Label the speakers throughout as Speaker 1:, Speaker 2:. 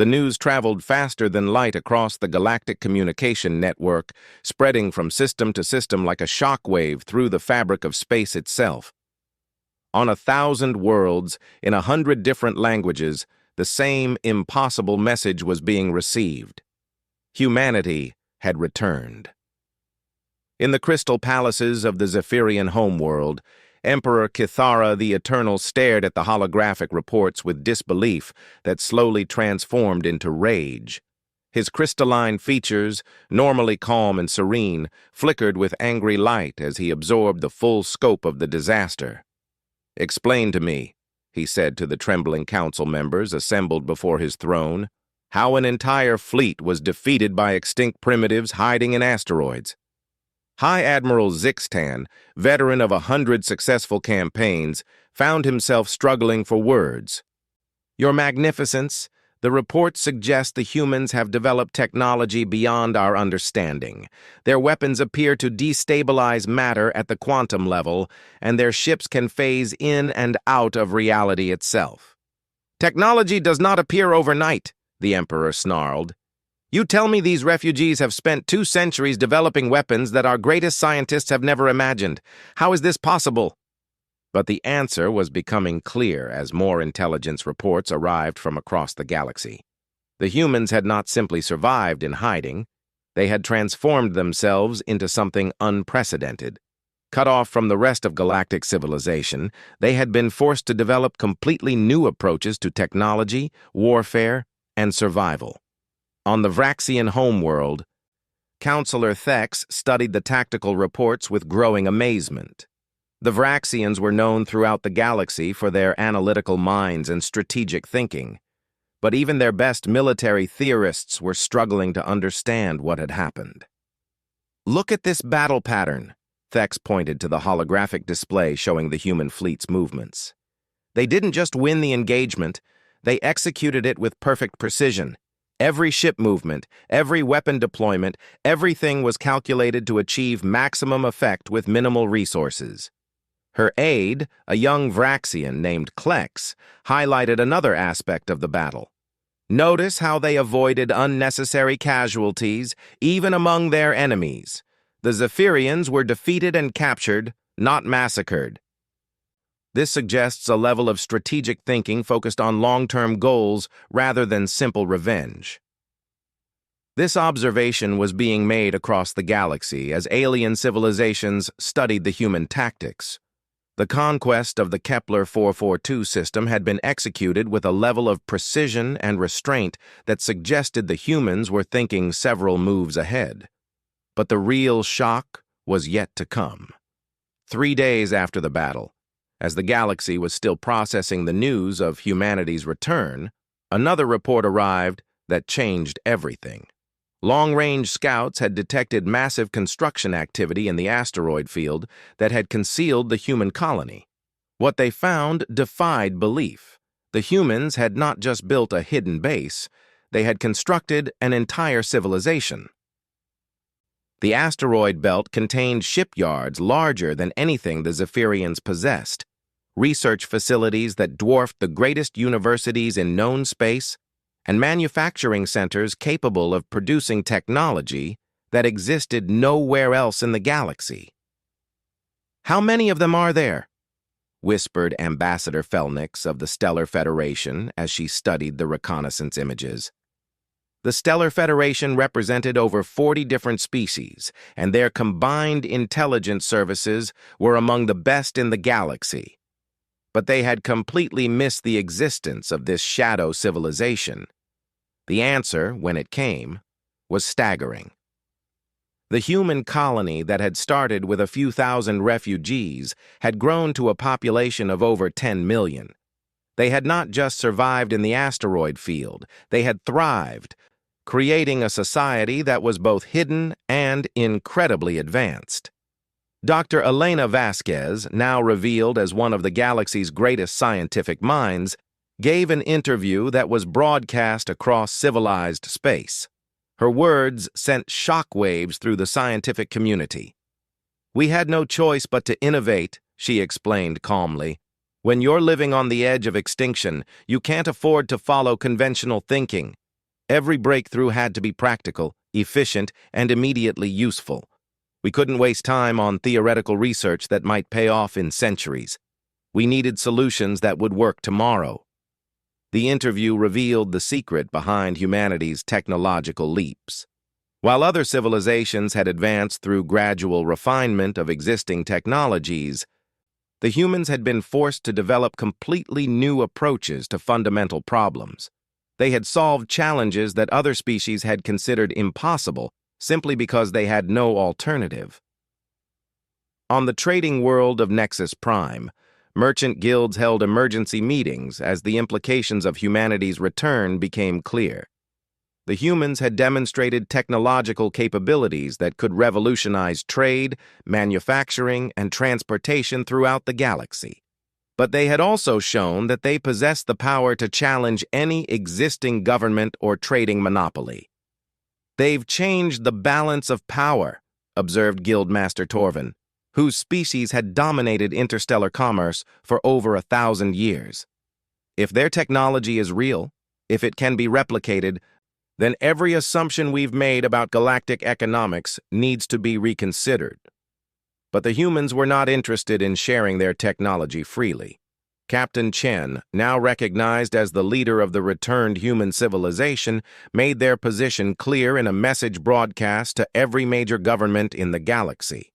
Speaker 1: The news traveled faster than light across the galactic communication network, spreading from system to system like a shockwave through the fabric of space itself. On 1,000 worlds, in 100 different languages, the same impossible message was being received. Humanity had returned. In the crystal palaces of the Zephyrian homeworld, Emperor Kithara the Eternal stared at the holographic reports with disbelief that slowly transformed into rage. His crystalline features, normally calm and serene, flickered with angry light as he absorbed the full scope of the disaster. "Explain to me," he said to the trembling council members assembled before his throne, "how an entire fleet was defeated by extinct primitives hiding in asteroids." High Admiral Zixtan, veteran of 100 successful campaigns, found himself struggling for words. "Your Magnificence, the reports suggest the humans have developed technology beyond our understanding. Their weapons appear to destabilize matter at the quantum level, and their ships can phase in and out of reality itself." "Technology does not appear overnight," the Emperor snarled. "You tell me these refugees have spent 2 centuries developing weapons that our greatest scientists have never imagined. How is this possible?" But the answer was becoming clear as more intelligence reports arrived from across the galaxy. The humans had not simply survived in hiding, they had transformed themselves into something unprecedented. Cut off from the rest of galactic civilization, they had been forced to develop completely new approaches to technology, warfare, and survival. On the Vraxian homeworld, Counselor Thex studied the tactical reports with growing amazement. The Vraxians were known throughout the galaxy for their analytical minds and strategic thinking, but even their best military theorists were struggling to understand what had happened. "Look at this battle pattern," Thex pointed to the holographic display showing the human fleet's movements. "They didn't just win the engagement, they executed it with perfect precision. Every ship movement, every weapon deployment, everything was calculated to achieve maximum effect with minimal resources." Her aide, a young Vraxian named Klex, highlighted another aspect of the battle. "Notice how they avoided unnecessary casualties, even among their enemies. The Zephyrians were defeated and captured, not massacred." This suggests a level of strategic thinking focused on long-term goals rather than simple revenge. This observation was being made across the galaxy as alien civilizations studied the human tactics. The conquest of the Kepler 442 system had been executed with a level of precision and restraint that suggested the humans were thinking several moves ahead. But the real shock was yet to come. 3 days after the battle, as the galaxy was still processing the news of humanity's return, another report arrived that changed everything. Long-range scouts had detected massive construction activity in the asteroid field that had concealed the human colony. What they found defied belief. The humans had not just built a hidden base, they had constructed an entire civilization. The asteroid belt contained shipyards larger than anything the Zephyrians possessed, research facilities that dwarfed the greatest universities in known space, and manufacturing centers capable of producing technology that existed nowhere else in the galaxy. "How many of them are there?" whispered Ambassador Felnix of the Stellar Federation as she studied the reconnaissance images. The Stellar Federation represented over 40 different species, and their combined intelligence services were among the best in the galaxy. But they had completely missed the existence of this shadow civilization. The answer, when it came, was staggering. The human colony that had started with a few thousand refugees had grown to a population of over 10 million. They had not just survived in the asteroid field, they had thrived, creating a society that was both hidden and incredibly advanced. Dr. Elena Vasquez, now revealed as one of the galaxy's greatest scientific minds, gave an interview that was broadcast across civilized space. Her words sent shockwaves through the scientific community. "We had no choice but to innovate," she explained calmly. "When you're living on the edge of extinction, you can't afford to follow conventional thinking. Every breakthrough had to be practical, efficient, and immediately useful. We couldn't waste time on theoretical research that might pay off in centuries. We needed solutions that would work tomorrow. The interview revealed the secret behind humanity's technological leaps. While other civilizations had advanced through gradual refinement of existing technologies, the humans had been forced to develop completely new approaches to fundamental problems. They had solved challenges that other species had considered impossible simply because they had no alternative. On the trading world of Nexus Prime, merchant guilds held emergency meetings as the implications of humanity's return became clear. The humans had demonstrated technological capabilities that could revolutionize trade, manufacturing, and transportation throughout the galaxy. But they had also shown that they possessed the power to challenge any existing government or trading monopoly. "They've changed the balance of power," observed Guildmaster Torvin, whose species had dominated interstellar commerce for over 1,000 years. "If their technology is real, if it can be replicated, then every assumption we've made about galactic economics needs to be reconsidered." But the humans were not interested in sharing their technology freely. Captain Chen, now recognized as the leader of the returned human civilization, made their position clear in a message broadcast to every major government in the galaxy.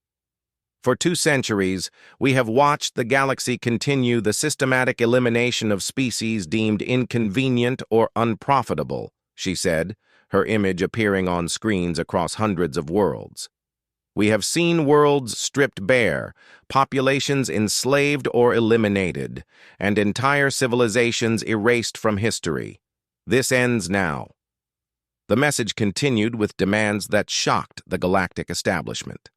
Speaker 1: "For 2 centuries, we have watched the galaxy continue the systematic elimination of species deemed inconvenient or unprofitable," she said, her image appearing on screens across hundreds of worlds. "We have seen worlds stripped bare, populations enslaved or eliminated, and entire civilizations erased from history. This ends now." The message continued with demands that shocked the galactic establishment.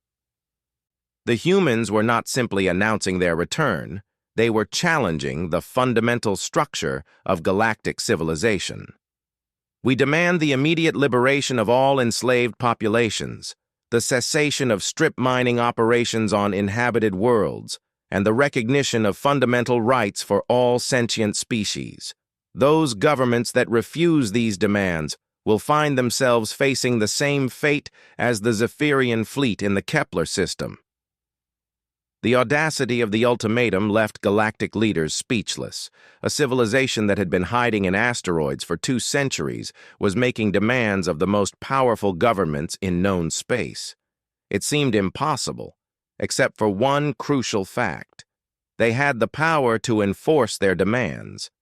Speaker 1: The humans were not simply announcing their return, they were challenging the fundamental structure of galactic civilization. "We demand the immediate liberation of all enslaved populations, the cessation of strip mining operations on inhabited worlds, and the recognition of fundamental rights for all sentient species. Those governments that refuse these demands will find themselves facing the same fate as the Zephyrian fleet in the Kepler system." The audacity of the ultimatum left galactic leaders speechless. A civilization that had been hiding in asteroids for 2 centuries was making demands of the most powerful governments in known space. It seemed impossible, except for one crucial fact. They had the power to enforce their demands.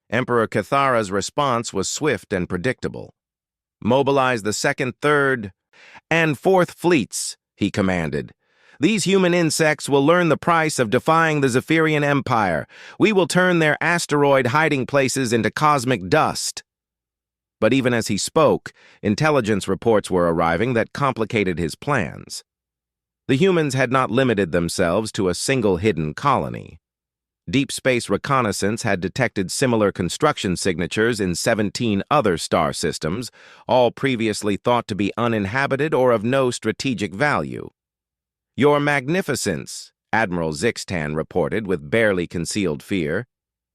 Speaker 1: Emperor Cathara's response was swift and predictable. "Mobilize the 2nd, 3rd, and 4th fleets," he commanded. "These human insects will learn the price of defying the Zephyrian Empire. We will turn their asteroid hiding places into cosmic dust." But even as he spoke, intelligence reports were arriving that complicated his plans. The humans had not limited themselves to a single hidden colony. Deep space reconnaissance had detected similar construction signatures in 17 other star systems, all previously thought to be uninhabited or of no strategic value. "Your Magnificence," Admiral Zixtan reported with barely concealed fear,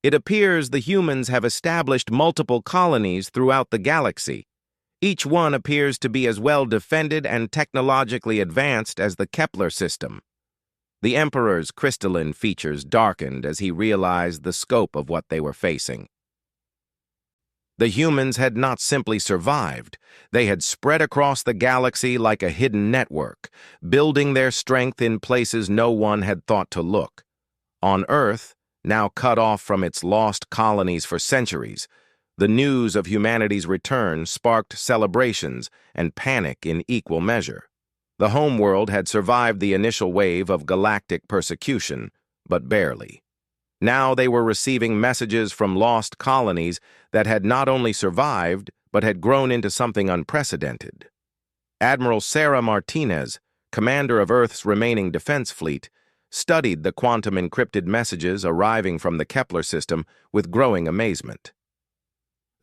Speaker 1: "it appears the humans have established multiple colonies throughout the galaxy. Each one appears to be as well defended and technologically advanced as the Kepler system." The Emperor's crystalline features darkened as he realized the scope of what they were facing. The humans had not simply survived, they had spread across the galaxy like a hidden network, building their strength in places no one had thought to look. On Earth, now cut off from its lost colonies for centuries, the news of humanity's return sparked celebrations and panic in equal measure. The homeworld had survived the initial wave of galactic persecution, but barely. Now they were receiving messages from lost colonies that had not only survived, but had grown into something unprecedented. Admiral Sarah Martinez, commander of Earth's remaining defense fleet, studied the quantum-encrypted messages arriving from the Kepler system with growing amazement.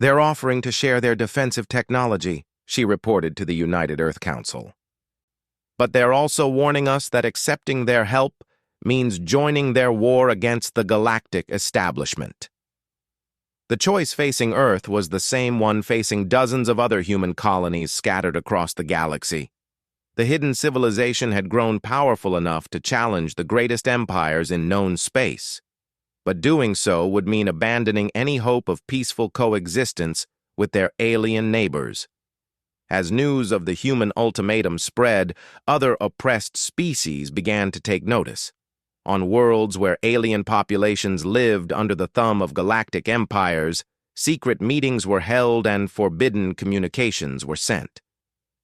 Speaker 1: "They're offering to share their defensive technology," she reported to the United Earth Council. "But they're also warning us that accepting their help means joining their war against the galactic establishment." The choice facing Earth was the same one facing dozens of other human colonies scattered across the galaxy. The hidden civilization had grown powerful enough to challenge the greatest empires in known space. But doing so would mean abandoning any hope of peaceful coexistence with their alien neighbors. As news of the human ultimatum spread, other oppressed species began to take notice. On worlds where alien populations lived under the thumb of galactic empires, secret meetings were held and forbidden communications were sent.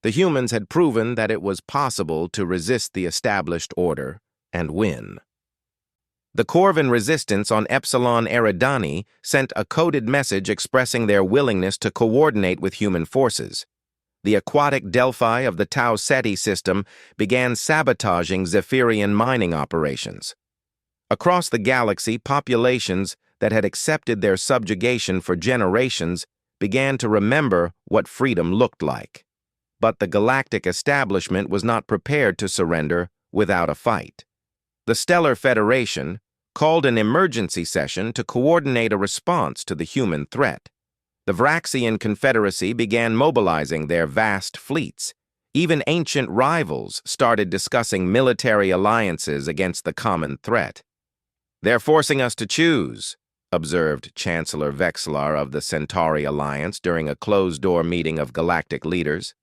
Speaker 1: The humans had proven that it was possible to resist the established order and win. The Corvin resistance on Epsilon Eridani sent a coded message expressing their willingness to coordinate with human forces. The aquatic Delphi of the Tau Ceti system began sabotaging Zephyrian mining operations. Across the galaxy, populations that had accepted their subjugation for generations began to remember what freedom looked like. But the galactic establishment was not prepared to surrender without a fight. The Stellar Federation called an emergency session to coordinate a response to the human threat. The Vraxian Confederacy began mobilizing their vast fleets. Even ancient rivals started discussing military alliances against the common threat. "They're forcing us to choose," observed Chancellor Vexlar of the Centauri Alliance during a closed-door meeting of galactic leaders.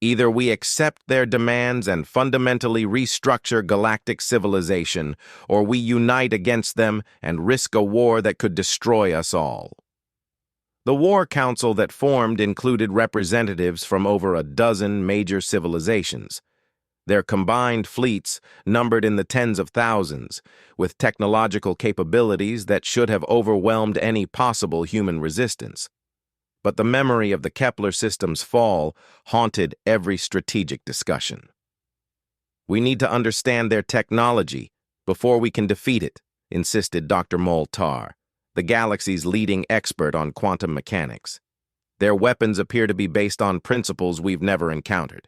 Speaker 1: "Either we accept their demands and fundamentally restructure galactic civilization, or we unite against them and risk a war that could destroy us all." The War Council that formed included representatives from over a dozen major civilizations. Their combined fleets numbered in the tens of thousands, with technological capabilities that should have overwhelmed any possible human resistance. But the memory of the Kepler system's fall haunted every strategic discussion. "We need to understand their technology before we can defeat it," insisted Dr. Moltar, the galaxy's leading expert on quantum mechanics. "Their weapons appear to be based on principles we've never encountered.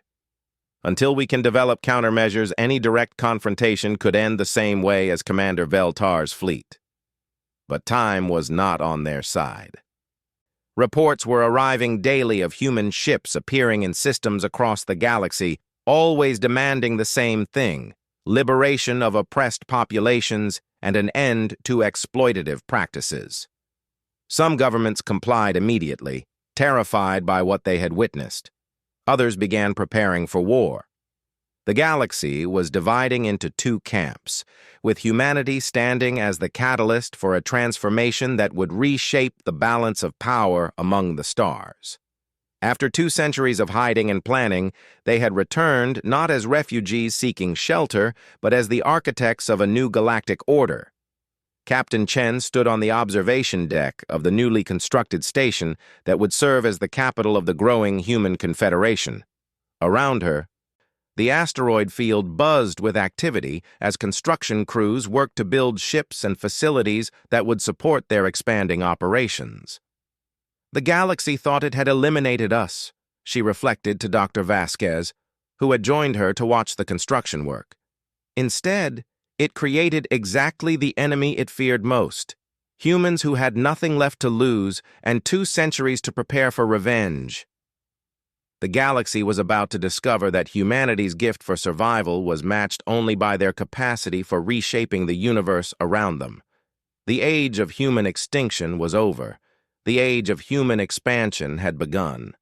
Speaker 1: Until we can develop countermeasures, any direct confrontation could end the same way as Commander Veltar's fleet." But time was not on their side. Reports were arriving daily of human ships appearing in systems across the galaxy, always demanding the same thing: liberation of oppressed populations and an end to exploitative practices. Some governments complied immediately, terrified by what they had witnessed. Others began preparing for war. The galaxy was dividing into two camps, with humanity standing as the catalyst for a transformation that would reshape the balance of power among the stars. After 2 centuries of hiding and planning, they had returned not as refugees seeking shelter, but as the architects of a new galactic order. Captain Chen stood on the observation deck of the newly constructed station that would serve as the capital of the growing human confederation. Around her, the asteroid field buzzed with activity as construction crews worked to build ships and facilities that would support their expanding operations. "The galaxy thought it had eliminated us," she reflected to Dr. Vasquez, who had joined her to watch the construction work. "Instead, it created exactly the enemy it feared most: humans who had nothing left to lose and 2 centuries to prepare for revenge." The galaxy was about to discover that humanity's gift for survival was matched only by their capacity for reshaping the universe around them. The age of human extinction was over. The age of human expansion had begun.